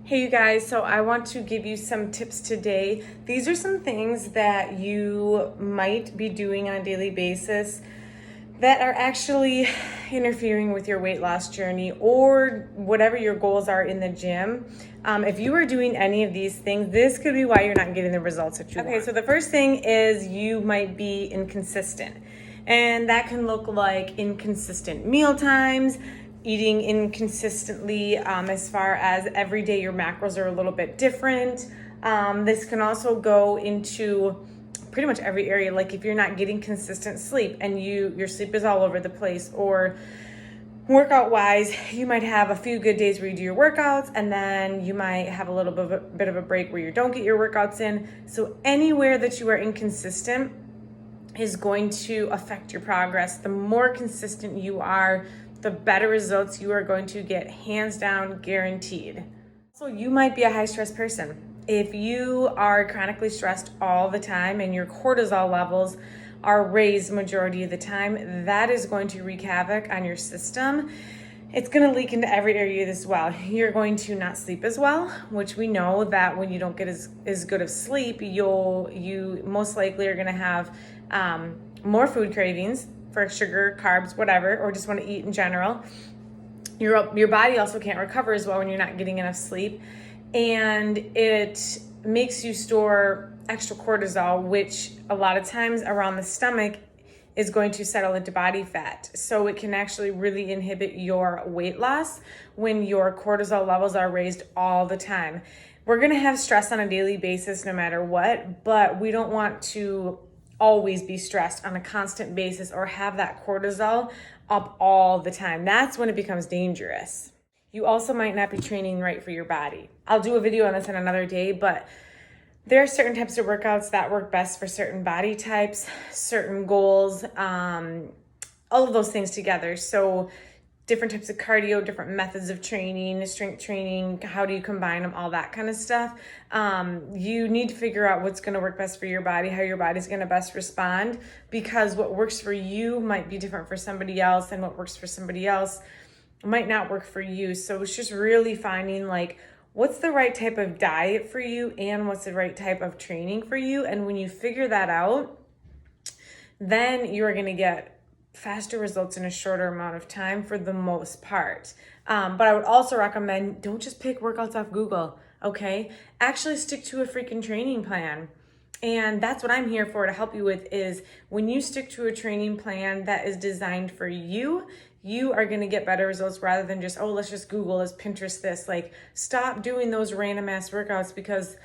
Hey you guys, so I want to give you some tips today. These are some things that you might be doing on a daily basis that are actually interfering with your weight loss journey or whatever your goals are in the gym. If you are doing any of these things, this could be why you're not getting the results that you want. Okay, so the first thing is you might be inconsistent. And that can look like inconsistent meal times, eating inconsistently as far as every day your macros are a little bit different. This can also go into pretty much every area. Like if you're not getting consistent sleep and your sleep is all over the place, or workout wise, you might have a few good days where you do your workouts and then you might have a little bit of a break where you don't get your workouts in. So anywhere that you are inconsistent is going to affect your progress. The more consistent you are, the better results you are going to get, hands down, guaranteed. So you might be a high stress person. If you are chronically stressed all the time and your cortisol levels are raised majority of the time, that is going to wreak havoc on your system. It's going to leak into every area as well. You're going to not sleep as well, which we know that when you don't get as good of sleep, you most likely are going to have more food cravings for sugar, carbs, whatever, or just want to eat in general. Your body also can't recover as well when you're not getting enough sleep, and it makes you store extra cortisol, which a lot of times around the stomach is going to settle into body fat. So it can actually really inhibit your weight loss when your cortisol levels are raised all the time. We're gonna have stress on a daily basis no matter what, but we don't want to always be stressed on a constant basis or have that cortisol up all the time. That's when it becomes dangerous. You also might not be training right for your body. I'll do a video on this on another day, but there are certain types of workouts that work best for certain body types, certain goals, all of those things together. So different types of cardio, different methods of training, strength training, how do you combine them, all that kind of stuff. You need to figure out what's gonna work best for your body, how your body's gonna best respond, because what works for you might be different for somebody else, and what works for somebody else might not work for you. So it's just really finding like, what's the right type of diet for you and what's the right type of training for you. And when you figure that out, then you're gonna get faster results in a shorter amount of time for the most part. But I would also recommend, don't just pick workouts off Google, okay? Actually stick to a freaking training plan. And that's what I'm here for to help you with, is when you stick to a training plan that is designed for you, you are gonna get better results rather than just, oh, let's just Google, let's Pinterest this. Like, stop doing those random ass workouts, because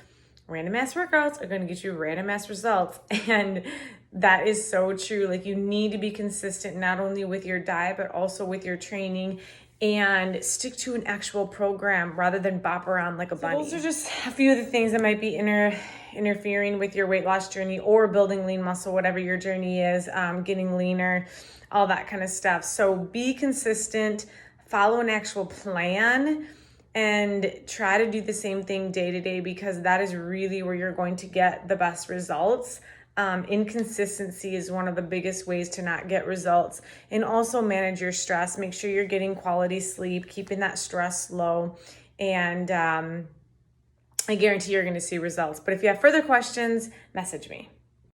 random ass workouts are gonna get you random ass results. And that is so true. Like, you need to be consistent, not only with your diet, but also with your training, and stick to an actual program rather than bop around like a bunny. Those are just a few of the things that might be interfering with your weight loss journey or building lean muscle, whatever your journey is, getting leaner, all that kind of stuff. So be consistent, follow an actual plan, and try to do the same thing day to day, because that is really where you're going to get the best results. Inconsistency is one of the biggest ways to not get results. And also manage your stress. Make sure you're getting quality sleep, keeping that stress low, and I guarantee you're going to see results. But if you have further questions, message me.